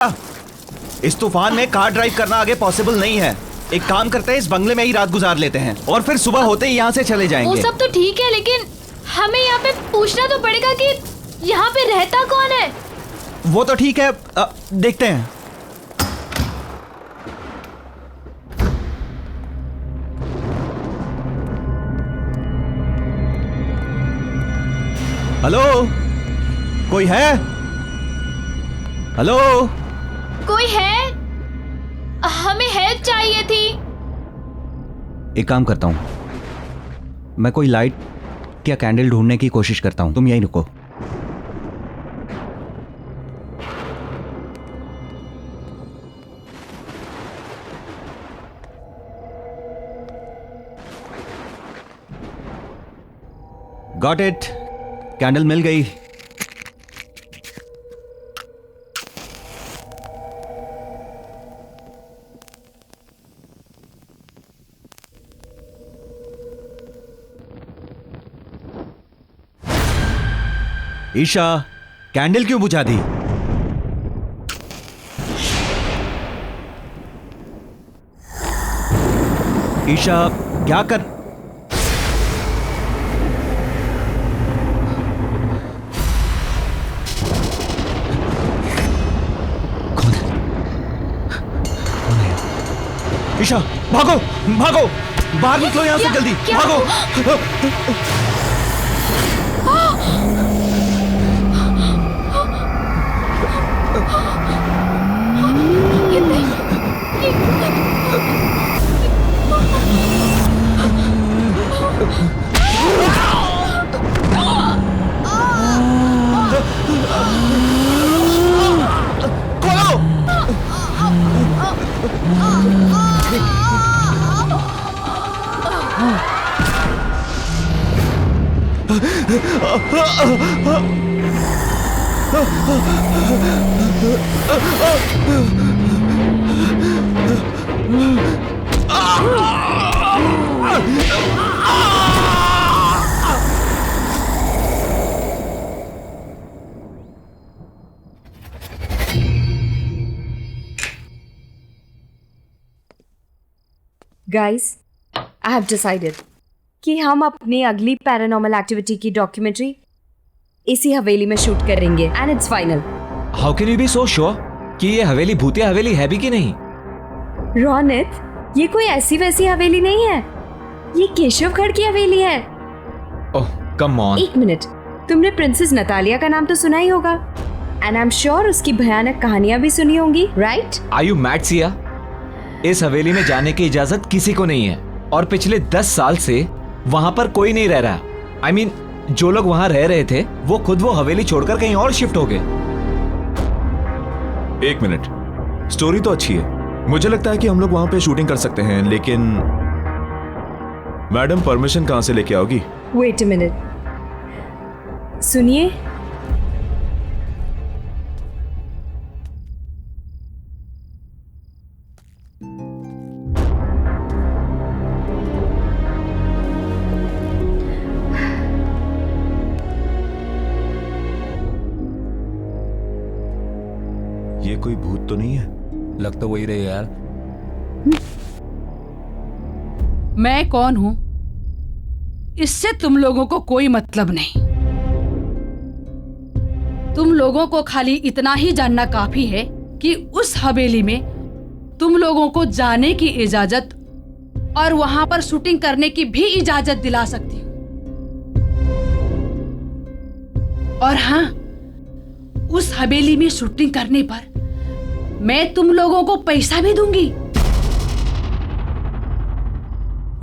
इस तूफान में कार ड्राइव करना आगे पॉसिबल नहीं है। एक काम करते हैं, इस बंगले में ही रात गुजार लेते हैं और फिर सुबह होते ही यहाँ से चले जाएंगे। वो सब तो ठीक है, लेकिन हमें यहाँ पे पूछना तो पड़ेगा कि यहाँ पे रहता कौन है। वो तो ठीक है, देखते हैं। हेलो, कोई है? हेलो, कोई है? हमें हेल्प चाहिए थी। एक काम करता हूं, मैं कोई लाइट या कैंडल ढूंढने की कोशिश करता हूं, तुम यहीं रुको। गॉट इट, कैंडल मिल गई। ईशा, कैंडल क्यों बुझा दी? ईशा, क्या कर? कौन है? ईशा, भागो भागो, बाहर निकलो यहां से जल्दी, भागो। Guys, I have decided कि हम अपनी अगली पैरानॉर्मल एक्टिविटी की डॉक्यूमेंट्री इसी हवेली में शूट करेंगे and it's final. How can you be so sure कि ये हवेली भूतिया हवेली है भी कि नहीं? रोनित, ये कोई ऐसी वैसी हवेली नहीं है, ये केशवगढ़ की हवेली है। ओह कम ऑन। एक मिनट, तुमने प्रिंसेस नतालिया का नाम तो सुना ही होगा एंड आई एम श्योर उसकी भयानक कहानियां भी सुनी होंगी, right? Are you mad Siya? इस हवेली में जाने की इजाजत किसी को नहीं है और पिछले 10 साल से वहां पर कोई नहीं रह रहा। I mean, जो लोग वहां रह रहे थे वो खुद वो हवेली छोड़कर कहीं और शिफ्ट हो गए। एक मिनट, स्टोरी तो अच्छी है, मुझे लगता है कि हम लोग वहां पे शूटिंग कर सकते हैं, लेकिन मैडम परमिशन कहां से लेके आओगी? वेट अ मिनट, सुनिए। ये कोई भूत तो नहीं है? लग तो वही रही यार। मैं कौन हूं इससे तुम लोगों को कोई मतलब नहीं। तुम लोगों को खाली इतना ही जानना काफी है कि उस हवेली में तुम लोगों को जाने की इजाजत और वहां पर शूटिंग करने की भी इजाजत दिला सकती हूं। और हाँ, उस हवेली में शूटिंग करने पर मैं तुम लोगों को पैसा भी दूंगी।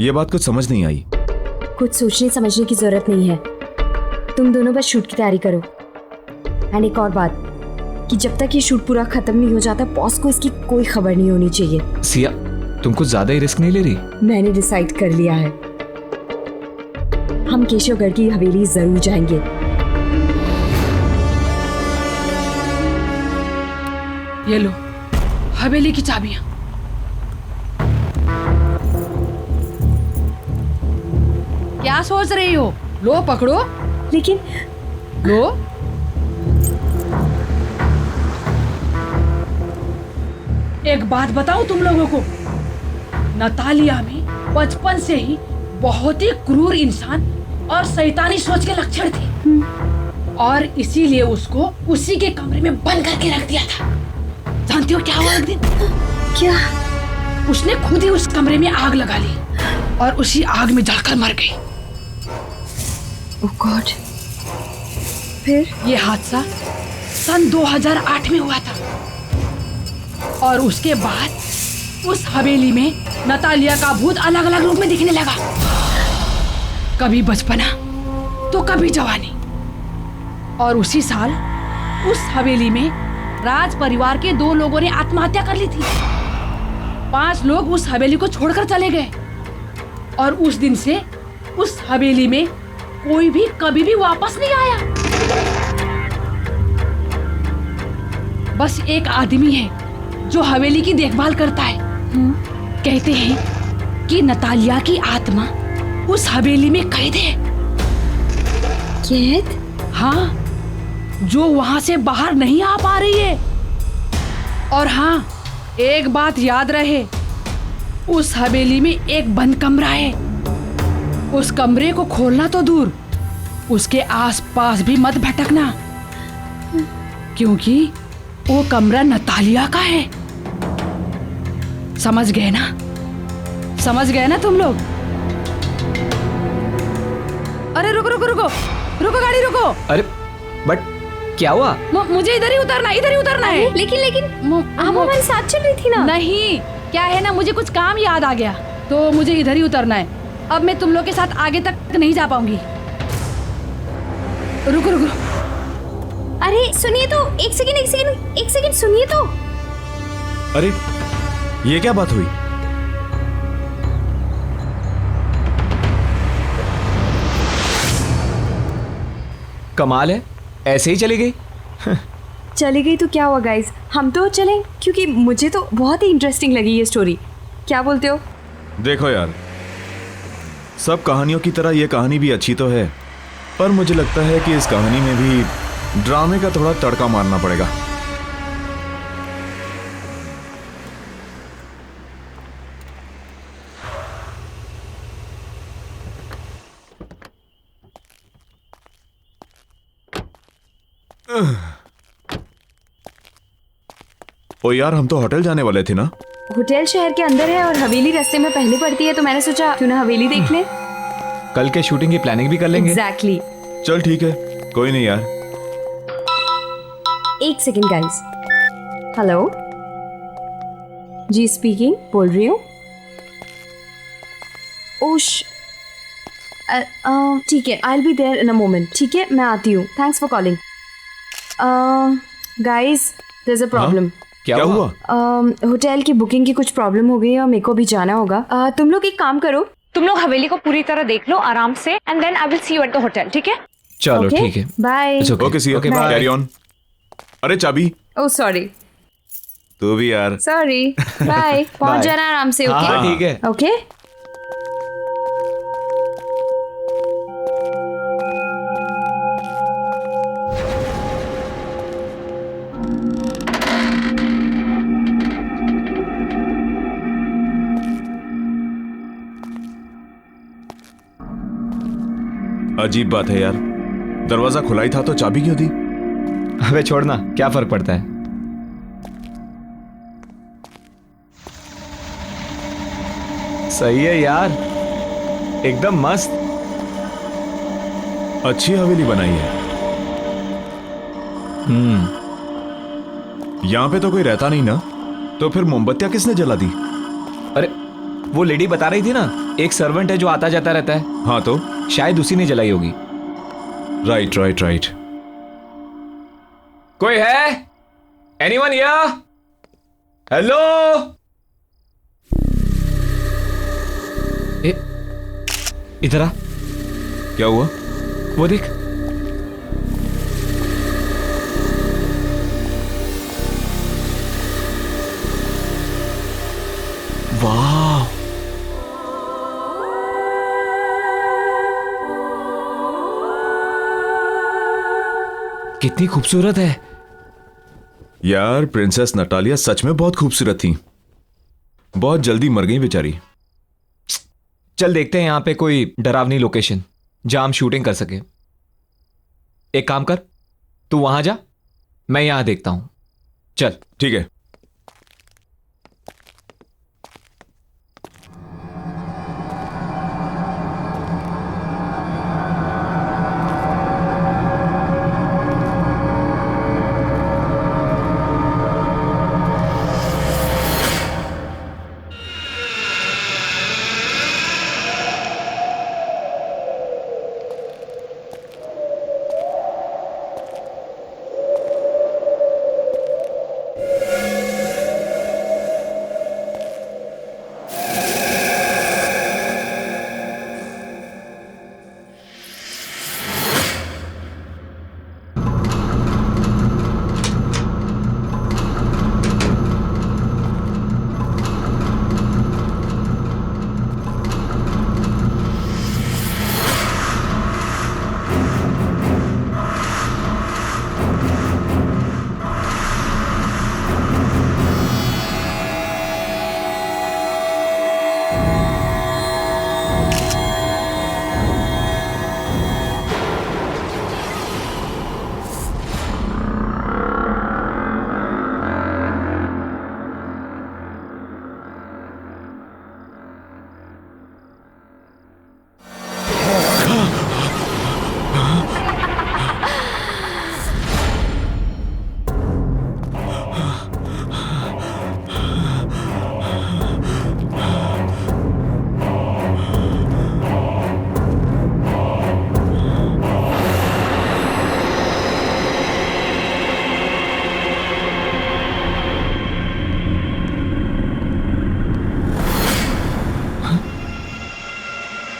ये बात कुछ समझ नहीं आई। कुछ सोचने समझने की जरूरत नहीं है, तुम दोनों बस शूट की तैयारी करो। एंड एक और बात कि जब तक ये शूट पूरा खत्म नहीं हो जाता, बॉस को इसकी कोई खबर नहीं होनी चाहिए। सिया, तुम कुछ ज्यादा ही रिस्क नहीं ले रही? मैंने डिसाइड कर लिया है, हम केशवगढ़ की हवेली जरूर जाएंगे। ये लो हवेली की चाबियां। क्या सोच रही हो? लो पकड़ो। लेकिन लो। एक बात बताऊं तुम लोगों को, नतालिया में बचपन से ही बहुत ही क्रूर इंसान और शैतानी सोच के लक्षण थे और इसीलिए उसको उसी के कमरे में बंद करके रख दिया था। जानती हो क्या हुआ एक दिन? क्या? उसने खुद ही उस कमरे में आग लगा ली और उसी आग में जलकर मर गई। ओह गॉड। फिर? ये हादसा सन 2008 में हुआ था और उसके बाद उस हवेली में नतालिया का भूत अलग अलग रूप में दिखने लगा। कभी बचपना तो कभी जवानी। और उसी साल उस हवेली में राज परिवार के 2 लोगों ने आत्महत्या कर ली थी। 5 लोग उस हवेली को छोड़कर चले गए और उस दिन से उस हवेली में कोई भी कभी भी वापस नहीं आया। बस एक आदमी है जो हवेली की देखभाल करता है। कहते हैं कि नतालिया की आत्मा उस हवेली में कैद है। कैद? हाँ, जो वहां से बाहर नहीं आ पा रही है। और हाँ, एक बात याद रहे, उस हवेली में एक बंद कमरा है। उस कमरे को खोलना तो दूर, उसके आसपास भी मत भटकना, क्योंकि वो कमरा नतालिया का है। समझ गए ना? समझ गए ना तुम लोग? अरे रुको रुको रुको रुको, गाड़ी रुको। अरे बट क्या हुआ? मुझे इधर ही उतरना है। लेकिन आप हमारे साथ चल रही थी ना? नहीं, क्या है ना, मुझे कुछ काम याद आ गया तो मुझे इधर ही उतरना है। अब मैं तुम लोग के साथ आगे तक नहीं जा पाऊंगी। रुको रुको। अरे सुनिए तो, एक सेकंड सुनिए तो। अरे ये क्या बात हुई? कमाल है, ऐसे ही चली गई। चली गई तो क्या हुआ गाइस, हम तो चलें, क्योंकि मुझे तो बहुत ही इंटरेस्टिंग लगी ये स्टोरी। क्या बोलते हो? देखो यार, सब कहानियों की तरह ये कहानी भी अच्छी तो है, पर मुझे लगता है कि इस कहानी में भी ड्रामे का थोड़ा तड़का मारना पड़ेगा। ओ यार, हम तो होटल जाने वाले थे ना? होटल शहर के अंदर है और हवेली रास्ते में पहले पड़ती है, तो मैंने सोचा क्यों ना हवेली देख लें। कल के शूटिंग की प्लानिंग भी कर लेंगे। एग्जैक्टली। चल ठीक है, कोई नहीं यार। एक सेकंड गाइस। हेलो जी, स्पीकिंग, बोल रही हूँ। ओश, ठीक है, I will be there in a moment. ठीक है, मैं आती हूँ। Thanks for calling. Guys, there is a problem. क्या हुआ? होटल की बुकिंग की कुछ प्रॉब्लम हो गई है और मेरे को भी जाना होगा। तुम लोग एक काम करो, तुम लोग हवेली को पूरी तरह देख लो आराम से, and then I will see you at the hotel. ठीक है? चलो ठीक है। Bye. Okay see you. Okay, bye. Carry on. अरे चाबी। Oh sorry. तू भी यार। सॉरी। बाय। पहुंच Bye. जाना आराम से। हाँ ओके ठीक है। ओके। अजीब बात है यार, दरवाजा खुला ही था तो चाबी क्यों दी? अबे छोड़ना, क्या फर्क पड़ता है। सही है यार, एकदम मस्त। अच्छी हवेली बनाई है। यहाँ पे तो कोई रहता नहीं ना, तो फिर मोमबत्तियां किसने जला दी? अरे वो लेडी बता रही थी ना, एक सर्वेंट है जो आता जाता रहता है। हाँ तो शायद उसी ने जलाई होगी। Right right right. कोई है? Anyone here? हेलो? इधर आ। क्या हुआ? वो देख। वाह, कितनी खूबसूरत है। यार प्रिंसेस नटालिया सच में बहुत खूबसूरत थी, बहुत जल्दी मर गई बेचारी। चल देखते हैं यहाँ पे कोई डरावनी लोकेशन जहां हम शूटिंग कर सके। एक काम कर, तू वहां जा, मैं यहां देखता हूं। चल। ठीक है।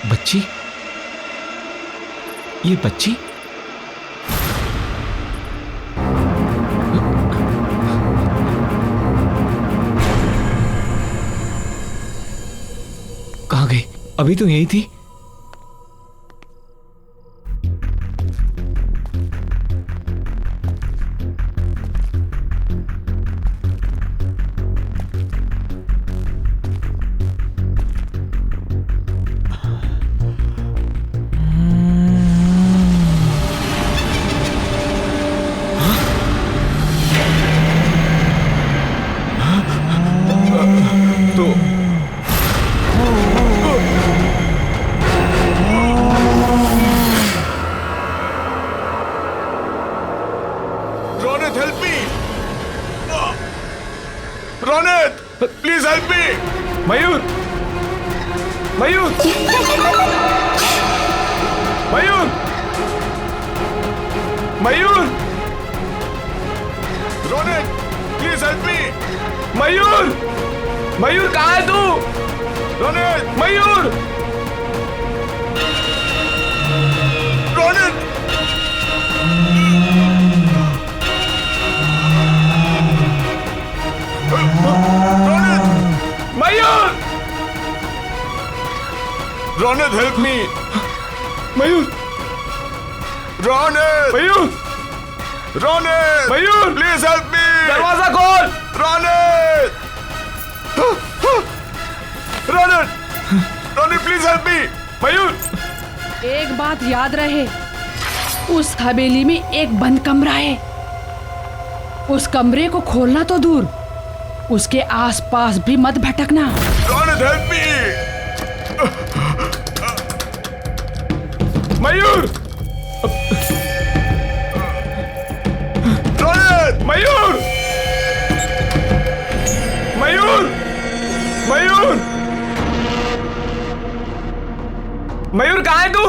बच्ची, ये बच्ची कहां गई? अभी तो यही थी। Mayur, Mayur, Mayur, Mayur, Ronit, please help me. Mayur, Mayur कहाँ है तू? Ronit, Mayur, Ronit, Mayur, Ronit help me. Mayur, Ronit, Mayur, Ronit, Mayur, please help me. दरवाजा खोल। Ronit, Ronit, Ronit please help me. Mayur, एक बात याद रहे, उस हवेली में एक बंद कमरा है। उस कमरे को खोलना तो दूर, उसके आसपास भी मत भटकना। Ronit help me. मयूर, रोनित, मयूर, मयूर, मयूर, मयूर कहाँ है तू?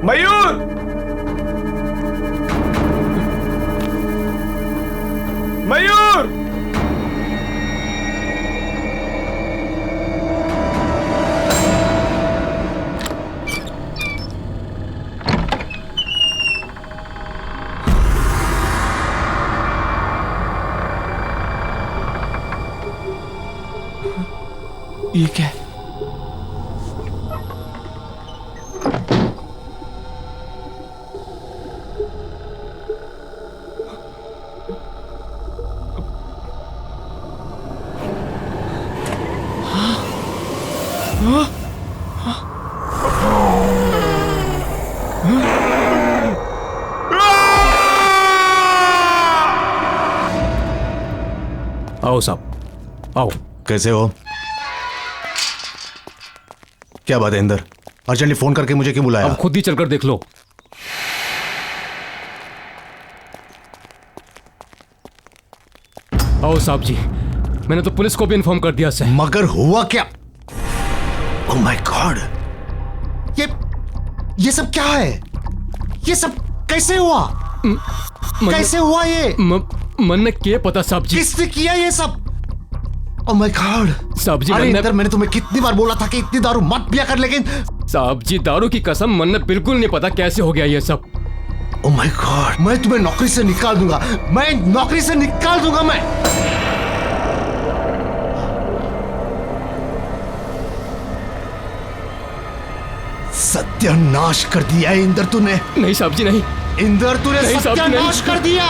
मयूर, मयूर, ये क्या है? आओ साहब, आओ। कैसे हो? क्या बात है इंदर? अर्जेंटली फोन करके मुझे क्यों बुलाया? अब खुद ही चलकर देख लो। आओ साहब जी, मैंने तो पुलिस को भी इन्फॉर्म कर दिया सर। मगर हुआ क्या? ओह माय गॉड, ये सब क्या है? ये सब कैसे हुआ? कैसे हुआ ये? मन में क्या पता साहब जी। किसने किया ये सब? ओह माय गॉड साहब जी, अरे इंदर, मैंने तुम्हें कितनी बार बोला था कि इतनी दारू मत पिया कर, लेकिन साहब जी दारू की कसम, मन में बिल्कुल नहीं पता कैसे हो गया ये सब। ओह माय गॉड, मैं तुम्हें नौकरी से निकाल दूंगा, मैं नौकरी से निकाल दूंगा मैं। सत्यानाश कर दिया है इंदर तूने। नहीं साहब जी नहीं। इंदर तूने नहीं साहब जी, सत्यानाश नहीं। कर दिया।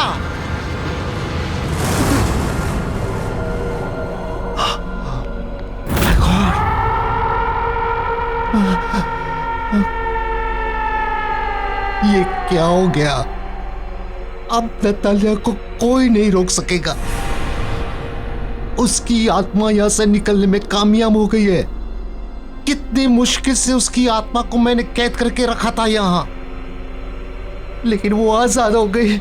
ये क्या हो गया? अब नतालिया को कोई नहीं रोक सकेगा। उसकी आत्मा यहां से निकलने में कामयाब हो गई है। कितनी मुश्किल से उसकी आत्मा को मैंने कैद करके रखा था यहां, लेकिन वो आजाद हो गई।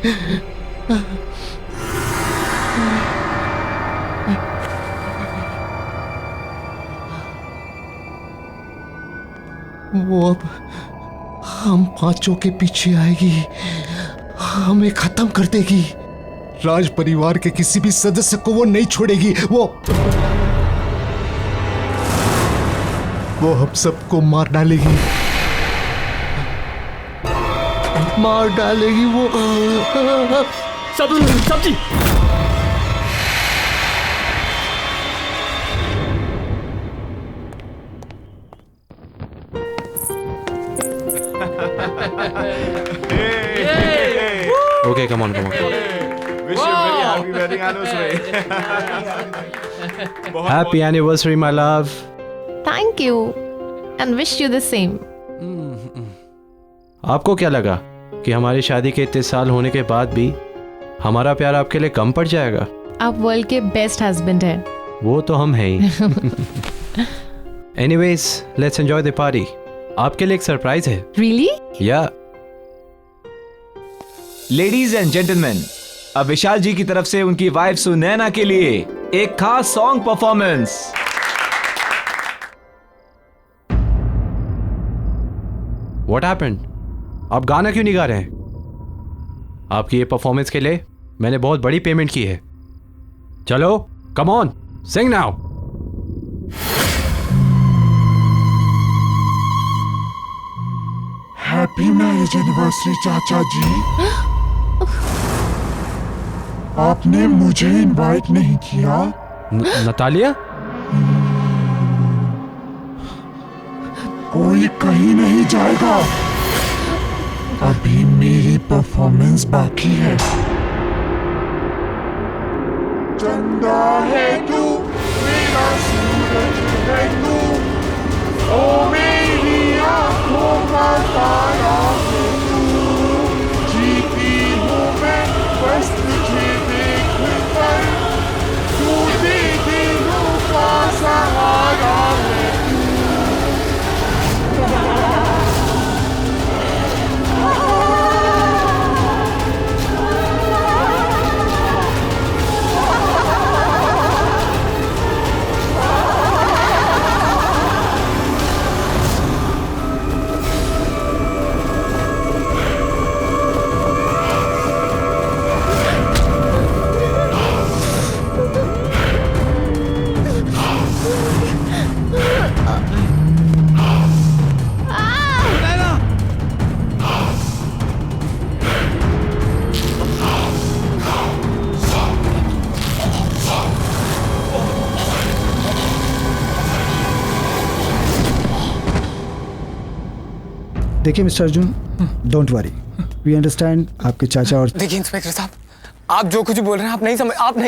वो अब हम पांचों के पीछे आएगी, हमें खत्म कर देगी। राज परिवार के किसी भी सदस्य को वो नहीं छोड़ेगी। वो हम सबको मार डालेगी, मार डालेगी वो। साहब जी, Okay, come on. Wish you very happy wedding anniversary. Happy anniversary, my love. Thank you and wish you the same. आपको क्या लगा कि हमारी शादी के इतने साल होने के बाद भी हमारा प्यार आपके लिए कम पड़ जाएगा? आप वर्ल्ड के बेस्ट हस्बैंड हैं। वो तो हम हैं ही। Anyways, let's enjoy the party. आपके लिए एक सरप्राइज है। Really? या लेडीज एंड जेंटलमैन, अब विशाल जी की तरफ से उनकी वाइफ सुनैना के लिए एक खास सॉन्ग परफॉर्मेंस। What happened? आप गाना क्यों नहीं गा रहे हैं? आपकी ये परफॉर्मेंस के लिए मैंने बहुत बड़ी पेमेंट की है। चलो, come on, sing now. Happy marriage anniversary चाचा जी। आपने मुझे इनवाइट नहीं किया। नतालिया? कोई कहीं नहीं जाएगा, अभी मेरी परफॉर्मेंस बाकी है। चंदा है तू, मेरा सूरज है तू, ओ मेरी आंखों का तारा है तू। जीती हूँ मैं बस तुझे देख कर, तू दे दिलों का सहारा है तू। देखिए mister Arjun, don't worry, we understand आपके चाचा और। देखिए इंस्पेक्टर साहब, आप जो कुछ बोल रहे हैं आप नहीं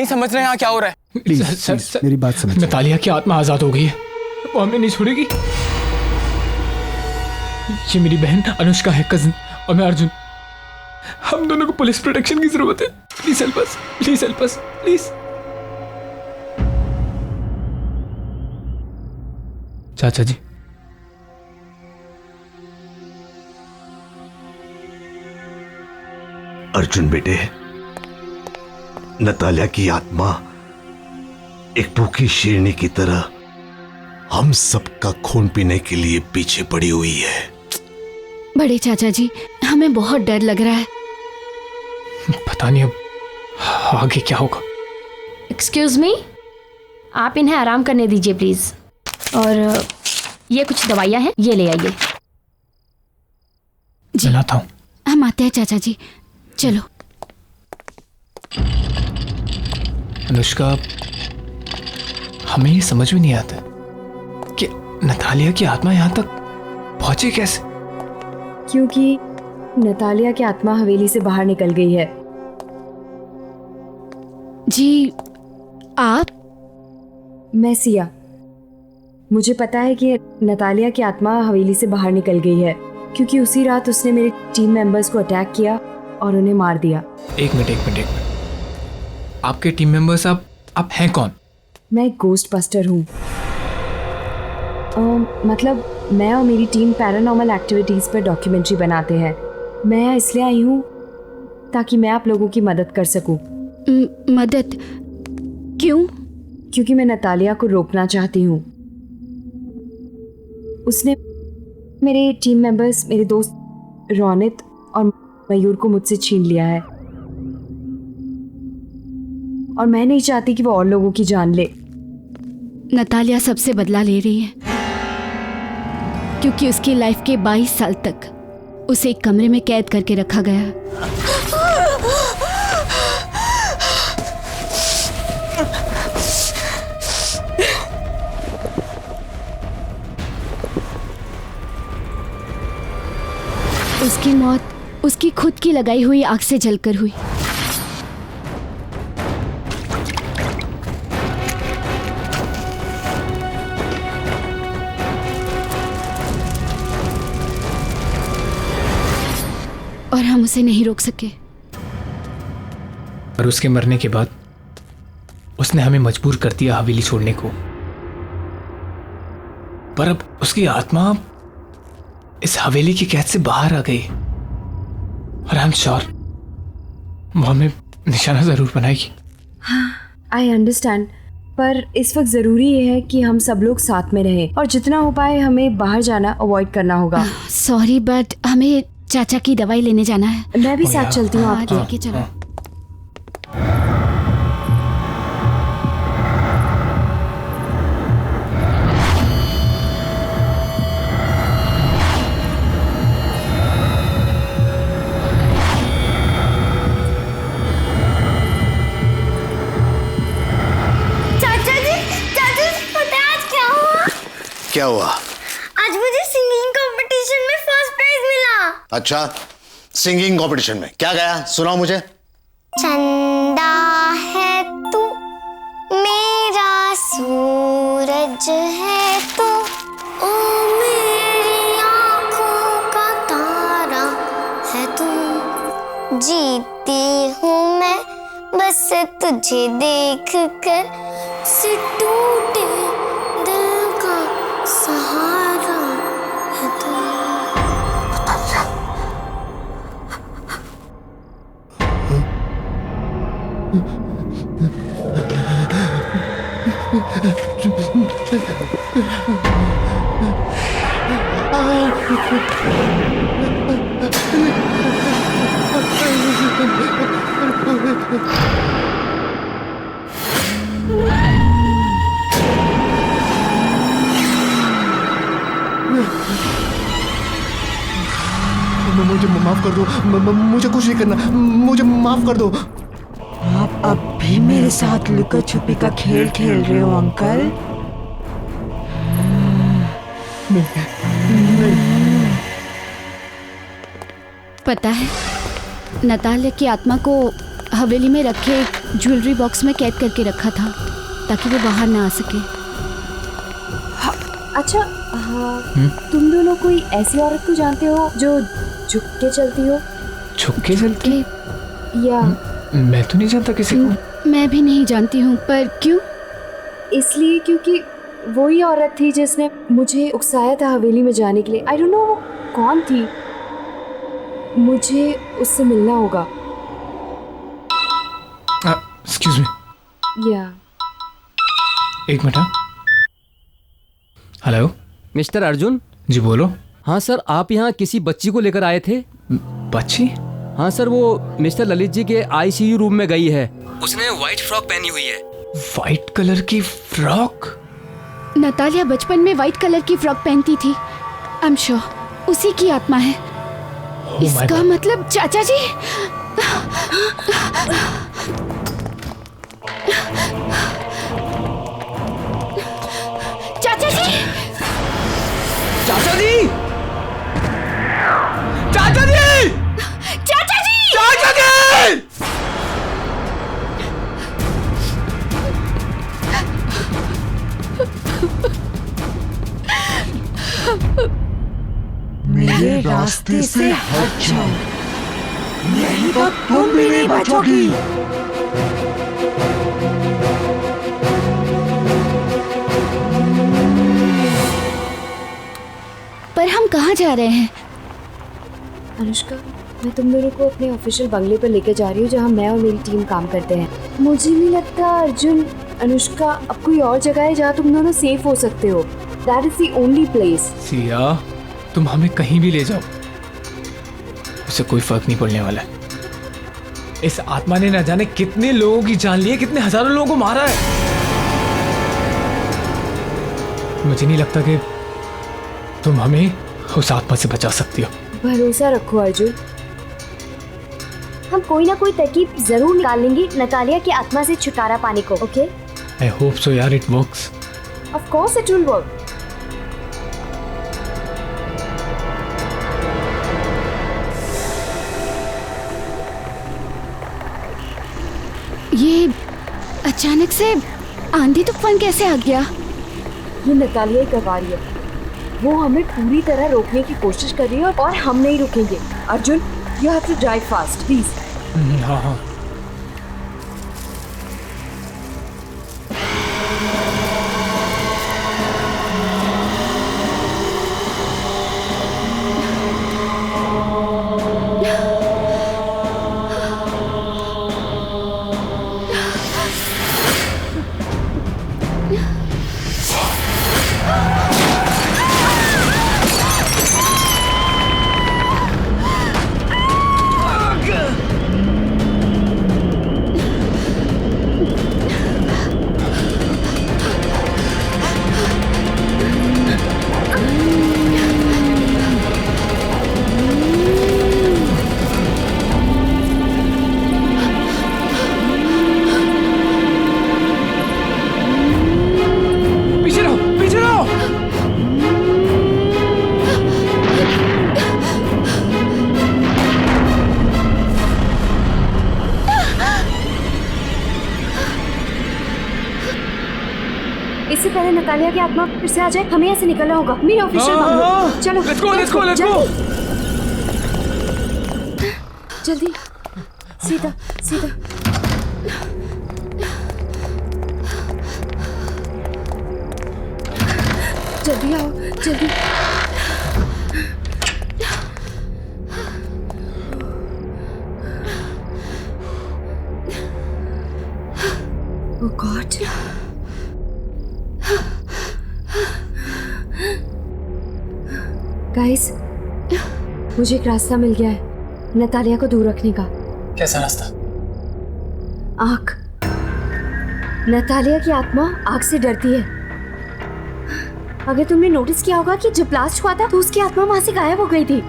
समझ रहे हैं यहाँ क्या हो रहा है। प्लीज मेरी बात समझिए। नतालिया की आत्मा आजाद हो गई है, वो हमें नहीं छोड़ेगी। ये मेरी बहन अनुष्का है, कजिन, और मैं अर्जुन। हम दोनों को पुलिस प्रोटेक्शन की जरूरत है। Please help us, please help us, please. चाचा जी, अर्जुन बेटे, नतालिया की आत्मा एक भूखी शेरनी की तरह हम सबका खून पीने के लिए पीछे पड़ी हुई है। बड़े चाचा जी, हमें बहुत डर लग रहा है। पता नहीं अब आगे क्या होगा। एक्सक्यूज मी, आप इन्हें आराम करने दीजिए प्लीज। और ये कुछ दवाइयाँ हैं, ये ले आइए। जी लाता हूँ। हम आते हैं चाचा जी, चलो। अनुष्का, हमें ये समझ में नहीं आता कि नतालिया की आत्मा यहाँ तक पहुंची कैसे। क्योंकि नतालिया की आत्मा हवेली से बाहर निकल गई है। जी आप? मैं सिया। मुझे पता है कि नतालिया की आत्मा हवेली से बाहर निकल गई है क्योंकि उसी रात उसने मेरे टीम मेंबर्स को अटैक किया और उन्हें मार दिया। एक मिनट। आपके टीम मेंबर्स आप हैं कौन? मैं एक गोस्ट बस्टर हूँ। मतलब मैं और मेरी टीम पैरानॉर्मल एक्टिविटीज़ पर डॉक्यूमेंट्री बनाते हैं। मैं यहाँ इसलिए आई हूँ ताकि मैं आप लोगों की मदद कर सकूँ। मदद? क्यों? क्योंकि मैं नतालिया को रोकना चाहती हूँ। उसने मेरे टीम मेंबर्स, मेरे दोस्त रोनित और मयूर को मुझसे छीन लिया है और मैं नहीं चाहती कि वो और लोगों की जान ले। नतालिया सबसे बदला ले रही है क्योंकि उसकी लाइफ के 22 साल तक उसे एक कमरे में कैद करके रखा गया। उसकी मौत उसकी खुद की लगाई हुई आग से जलकर हुई। और हम उसे नहीं रोक सके। और उसके मरने के बाद उसने हमें मजबूर कर दिया हवेली छोड़ने को। पर अब उसकी आत्मा इस हवेली की कैद से बाहर आ गई और आई एम श्योर वो हमें निशाना जरूर बनाएगी। आई अंडरस्टैंड, पर इस वक्त जरूरी ये है कि हम सब लोग साथ में रहें और जितना हो पाए हमें बाहर जाना अवॉइड करना होगा। सॉरी बट हमें चाचा की दवाई लेने जाना है। मैं भी साथ चलती हूँ आपके। ठीक है, चलो। क्या हुआ? आज मुझे सिंगिंग कंपटीशन में फर्स्ट प्राइज मिला। अच्छा, सिंगिंग कंपटीशन में क्या गाया? सुनाओ मुझे। चंदा है तू, मेरा सूरज है तू, ओ मेरी आँखों का तारा है तू। जीती हूँ मैं बस तुझे देख कर, से टूटे दिल का सहारा है तू। मुझे माफ कर दो, मुझे कुछ नहीं करना, मुझे माफ कर दो। आप अब भी मेरे साथ लुका छुपी का खेल खेल रहे हो अंकल? पता है, नतालिया की आत्मा को हवेली में रखे एक ज्वेलरी बॉक्स में कैद करके रखा था ताकि वो बाहर ना आ सके। अच्छा हाँ, तुम दोनों कोई ऐसी औरत को जानते हो जो झुक के चलती हो? झुक के चलती? या मैं तो नहीं जानता किसी को। मैं भी नहीं जानती हूँ, पर क्यों? इसलिए क्योंकि वही औरत थी जिसने मुझे उकसाया था हवेली में जाने के लिए। आई डोंट नो वो कौन थी, मुझे उससे मिलना होगा। Excuse me. या एक मिनट। Hello mister Arjun. जी बोलो। हाँ सर, आप यहाँ किसी बच्ची को लेकर आए थे। बच्ची? हाँ सर, वो मिस्टर ललित जी के आईसीयू रूम में गई है। उसने व्हाइट फ्रॉक पहनी हुई है। व्हाइट कलर की फ्रॉक? नतालिया बचपन में व्हाइट कलर की फ्रॉक पहनती थी। आई एम श्योर उसी की आत्मा है। इसका मतलब चाचा जी। चाचा जी! चाचा जी! चाचा जी! चाचा जी! चाचा जी! मेरे रास्ते से हट जाओ, नहीं तो तुम भी नहीं बचोगी। पर हम कहाँ जा रहे हैं? अनुष्का, मैं तुम दोनों को अपने ऑफिशियल बंगले पर लेकर जा रही हूँ जहाँ मैं और मेरी टीम काम करते हैं। मुझे नहीं लगता अर्जुन, अनुष्का, अब कोई और जगह है जहाँ तुम दोनों सेफ हो सकते हो। That is the only place. Siya, तुम हमें कहीं भी ले जाओ, उससे कोई फर्क नहीं पड़ने वाला है। इस आत्मा ने न जाने कितने लोगों की जान ली है, कितने हजारों लोगों को मारा है। मुझे नहीं लगता कि तुम हमें उस आत्मा से बचा सकती हो। भरोसा रखो अर्जुन, हम कोई ना कोई तरकीब जरूर निकालेंगे नतालिया की आत्मा से छुटकारा पाने को। ओके? आई होप सो यार, it works. Of course it will work. ये अचानक से आंधी तूफान कैसे आ गया? ये नतालिया ही करवा रही है। वो हमें पूरी तरह रोकने की कोशिश कर रही है और हम नहीं रुकेंगे। Arjun, you have to drive fast please. हाँ हाँ। इससे पहले नतालिया की आत्मा फिर से आ जाए, हमें यहाँ से निकलना होगा। मेरे ऑफिशियल बंगलो। चलो let's go, let's go, let's go. जल्दी, सीधा सीधा। जल्दी आओ, जल्दी। Oh God. गाइस, मुझे एक रास्ता मिल गया है नतालिया को दूर रखने का। कैसा रास्ता? आग। नतालिया की आत्मा आग से डरती है। अगर तुमने नोटिस किया होगा कि जब ब्लास्ट हुआ था तो उसकी आत्मा वहां से गायब हो गई थी,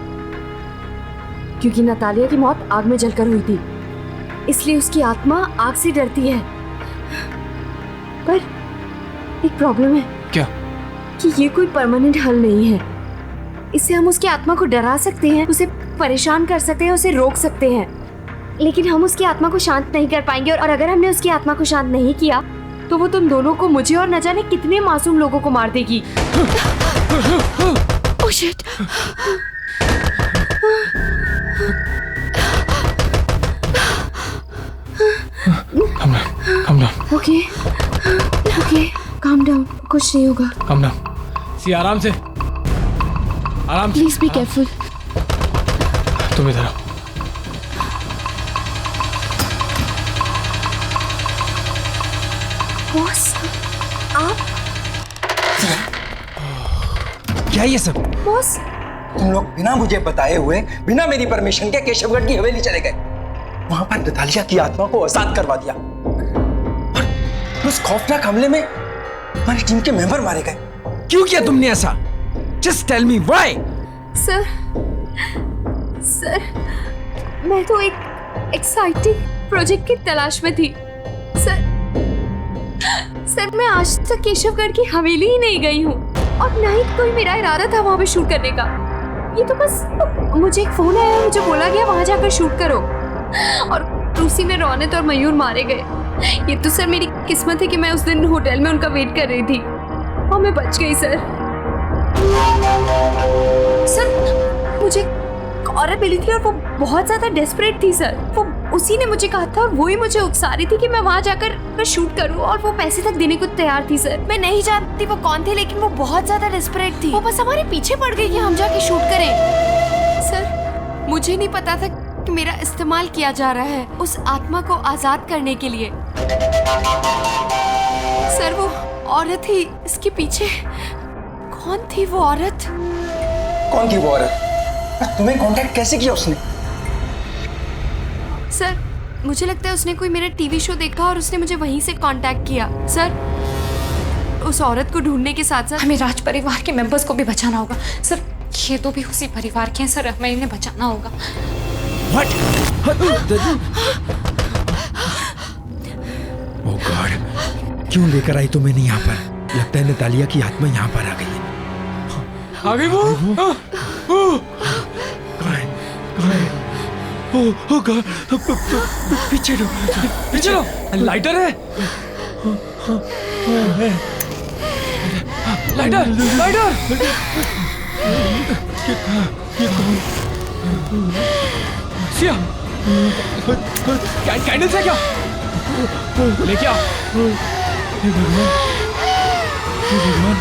क्योंकि नतालिया की मौत आग में जलकर हुई थी, इसलिए उसकी आत्मा आग से डरती है। पर एक प्रॉब्लम है। क्या? कि ये कोई परमानेंट हल नहीं है। इससे हम उसकी आत्मा को डरा सकते हैं, उसे परेशान कर सकते हैं, उसे रोक सकते हैं, लेकिन हम उसकी आत्मा को शांत नहीं कर पाएंगे। और अगर हमने उसकी आत्मा को शांत नहीं किया तो वो तुम दोनों को, मुझे और न जाने कितने मासूम लोगों को मार देगी। Oh shit. Calm down. Okay okay, calm down, कुछ नहीं होगा। Calm down. सी आराम से, आराम से। Please be careful. तुम इधर आओ। बॉस, आप? क्या ये सब? बॉस, तुम लोग बिना मुझे बताए हुए, बिना मेरी परमिशन के केशवगढ़ की हवेली चले गए। वहां पर नतालिया की आत्मा को आजाद करवा दिया और उस खौफनाक हमले में हमारी टीम के मेंबर मारे गए। क्यों किया तुमने ऐसा? Just tell me why? Sir, मैं तो एक एक्साइटिंग प्रोजेक्ट की तलाश में थी। सर मैं आज तक केशवगढ़ की हवेली ही नहीं गई हूँ और ना ही कोई मेरा इरादा था वहाँ पे शूट करने का। ये तो बस मुझे एक फोन आया, मुझे बोला गया वहाँ जाकर शूट करो और उसी में रौनक और मयूर मारे गए। ये तो सर मेरी किस्मत है कि मैं उस दिन होटल में उनका वेट कर रही थी और मैं बच गई। सर मुझे एक औरत मिली थी और वो बहुत ज्यादा डेस्परेट थी। सर वो उसी ने मुझे कहा था और वही मुझे उकसा रही थी कि मैं वहां जाकर शूट करूं और वो पैसे तक देने को तैयार थी। सर मैं नहीं जानती वो कौन थे, लेकिन वो बहुत ज्यादा डेस्परेट थी। वो बस हमारे पीछे पड़ गई कि हम जाके शूट करें। सर मुझे नहीं पता था कि मेरा इस्तेमाल किया जा रहा है उस आत्मा को आजाद करने के लिए। सर वो औरत ही इसके पीछे। कौन थी वो औरत? कौन थी वो औरत? तुम्हें कांटेक्ट कैसे किया उसने? सर मुझे लगता है उसने कोई मेरा टीवी शो देखा और उसने मुझे वहीं से कांटेक्ट किया। सर उस औरत को ढूंढने के साथ साथ हमें राज परिवार के मेंबर्स को भी बचाना होगा। सर ये तो भी उसी परिवार के हैं सर, हमें इन्हें बचाना होगा। ओह गॉड, क्यों लेकर आई तुम इन्हें यहाँ पर? लगता है नतालिया की आत्मा यहाँ पर आ गई है। आ गई वो? ओह गॉड, पीछे लो, पीछे लो। लाइटर है? Lighter, lighter. ये कौन? सिया, कैंडल्स है क्या? लेके आ। हे भगवान, हे भगवान।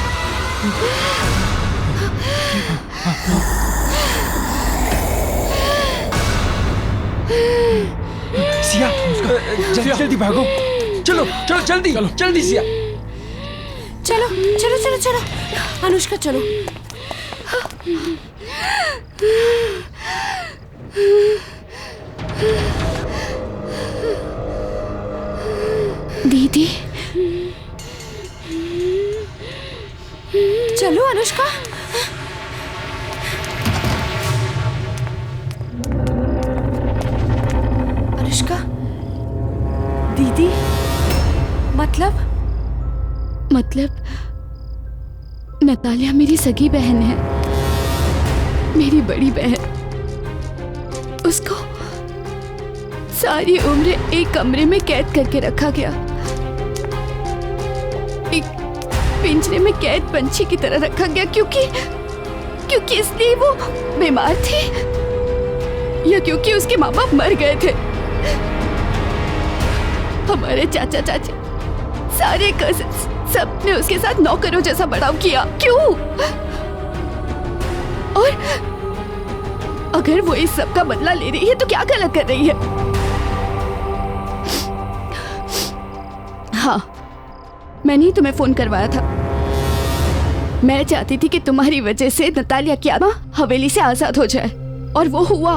सिया, जल्दी जल्दी भागो। चलो चलो जल्दी, चलो जल्दी सिया। चलो चलो चलो चलो अनुष्का चलो। दीदी चलो अनुष्का। अनुष्का दीदी मतलब नतालिया मेरी सगी बहन है, मेरी बड़ी बहन। उसको सारी उम्र एक कमरे में कैद करके रखा गया, एक पिंजरे में कैद पंछी की तरह रखा गया क्योंकि इसलिए वो बीमार थी या क्योंकि उसके माँ बाप मर गए थे। हमारे चाचा चाची सारे कजिन्स सब ने उसके साथ नौकरों जैसा बर्ताव किया। क्यों? और अगर वो इस सब का बदला ले रही है तो क्या गलत कर रही है? हाँ, मैंने ही तुम्हें फोन करवाया था। मैं चाहती थी कि तुम्हारी वजह से नतालिया की आत्मा हवेली से आजाद हो जाए और वो हुआ।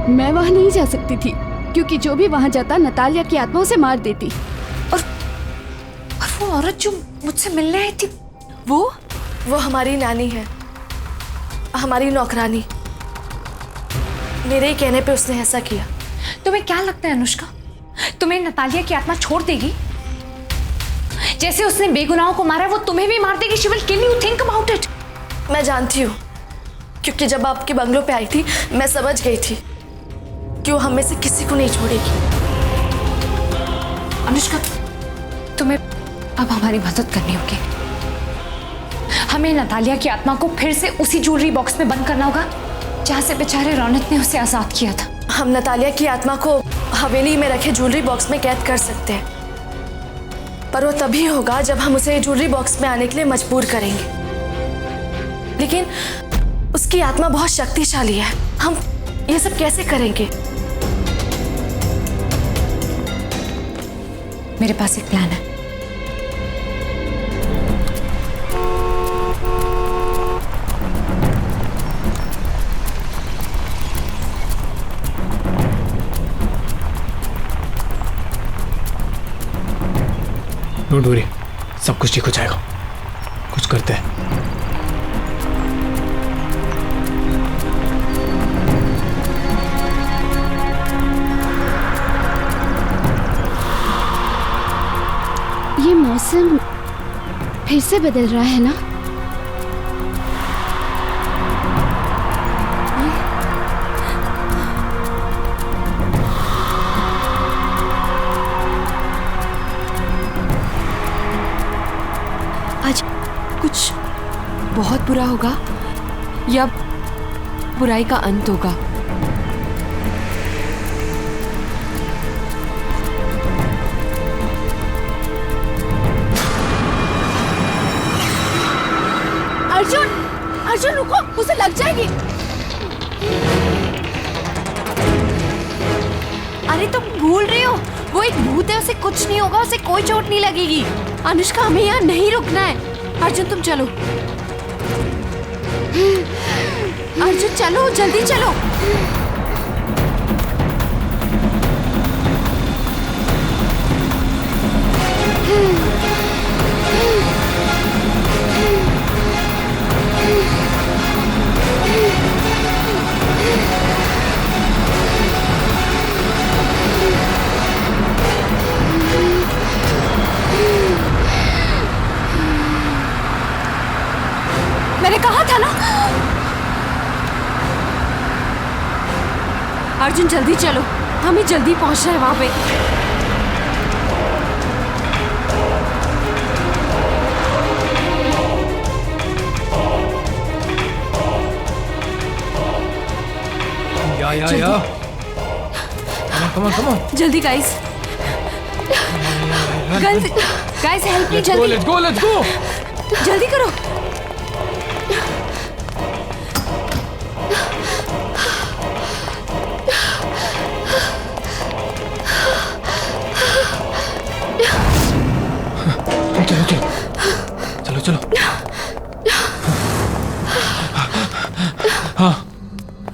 मैं वहां नहीं जा सकती थी क्योंकि जो भी वहां जाता नतालिया की आत्मा उसे मार देती। और वो औरत जो मुझसे मिलने आई थी वो हमारी नानी है, हमारी नौकरानी। मेरे ही कहने पे उसने ऐसा किया। तुम्हें क्या लगता है अनुष्का, तुम्हें नतालिया की आत्मा छोड़ देगी? जैसे उसने बेगुनाहों को मारा वो तुम्हें भी मार देगी। She will kill you, think about it. मैं जानती हूँ क्योंकि जब आपके बंगलों पे आई थी मैं समझ गई थी कि वो हम में से किसी को नहीं छोड़ेगी। अनुष्का अब हमारी मदद करनी होगी। हमें नतालिया की आत्मा को फिर से उसी ज्वेलरी बॉक्स में बंद करना होगा जहां से बेचारे रौनक ने उसे आजाद किया था। हम नतालिया की आत्मा को हवेली में रखे ज्वेलरी बॉक्स में कैद कर सकते हैं, पर वो तभी होगा जब हम उसे ज्वेलरी बॉक्स में आने के लिए मजबूर करेंगे। लेकिन उसकी आत्मा बहुत शक्तिशाली है, हम ये सब कैसे करेंगे? मेरे पास एक प्लान है। डोंट वरी, सब कुछ ठीक हो जाएगा। कुछ करते हैं। ये मौसम फिर से बदल रहा है ना? आज कुछ बहुत बुरा होगा या बुराई का अंत होगा? अर्जुन, अर्जुन रुको, उसे लग जाएगी। अरे तुम भूल रही हो, वो एक भूत है, उसे कुछ नहीं होगा, उसे कोई चोट नहीं लगेगी। अनुष्का, हमें यहाँ नहीं रुकना है। अर्जुन तुम चलो, अर्जुन चलो, जल्दी चलो। मैंने कहा था ना। अर्जुन जल्दी चलो, हमें जल्दी पहुंचना है वहां पे। या कम ऑन जल्दी गाइस, गाइस हेल्प मी, जल्दी लेट्स गो जल्दी करो। चलो। हाँ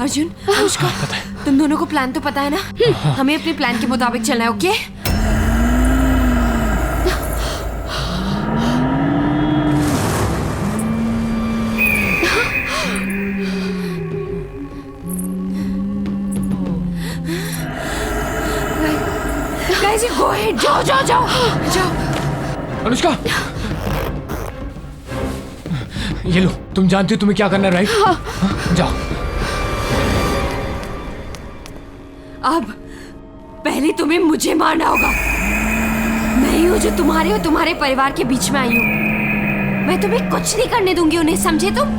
अर्जुन, अनुष्का, तुम दोनों को प्लान तो पता है ना? हमें अपने प्लान के मुताबिक चलना है, ओके? गाइस, गो अहेड, जाओ। अनुष्का, ये लो, तुम जानती हो तुम्हें क्या करना है, राइट? हाँ। जाओ। अब पहले तुम्हें मुझे मारना होगा। मैं ही हूँ जो तुम्हारे और तुम्हारे परिवार के बीच में आई हूँ। मैं तुम्हें कुछ नहीं करने दूंगी उन्हें, समझे तुम?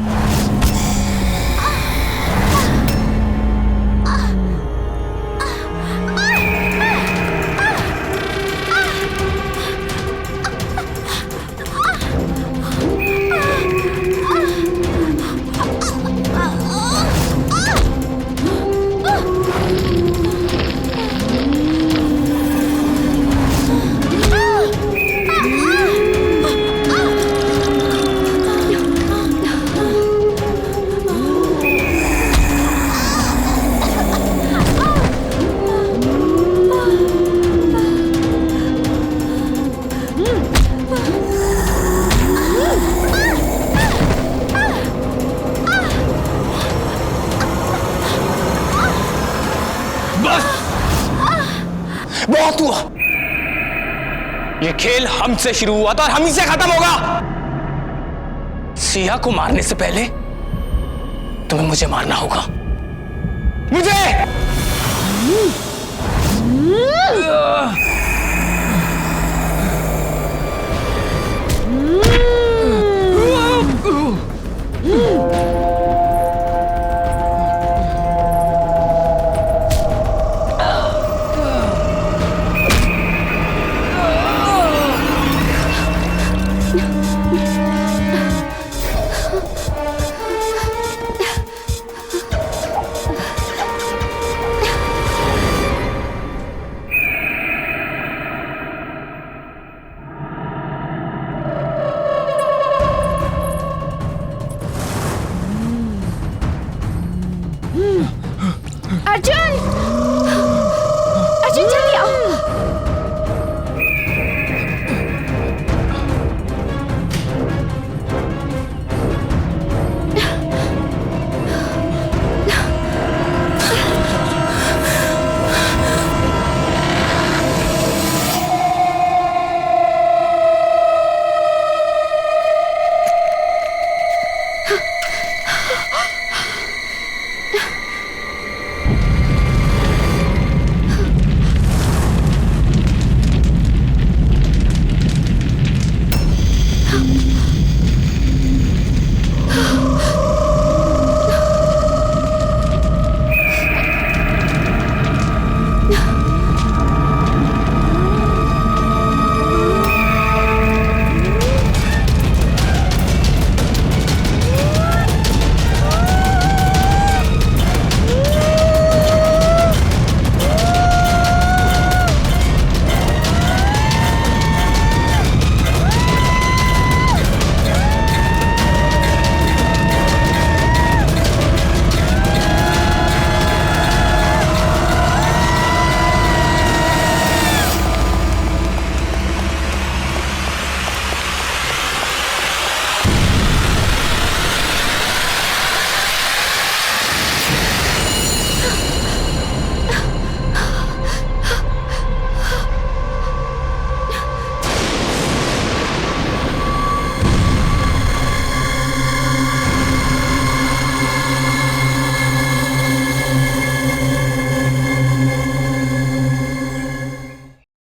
बहुत हुआ। ये खेल हमसे शुरू हुआ था और हम ही से खत्म होगा। सिया को मारने से पहले तुम्हें मुझे मारना होगा। मुझे अर्जुन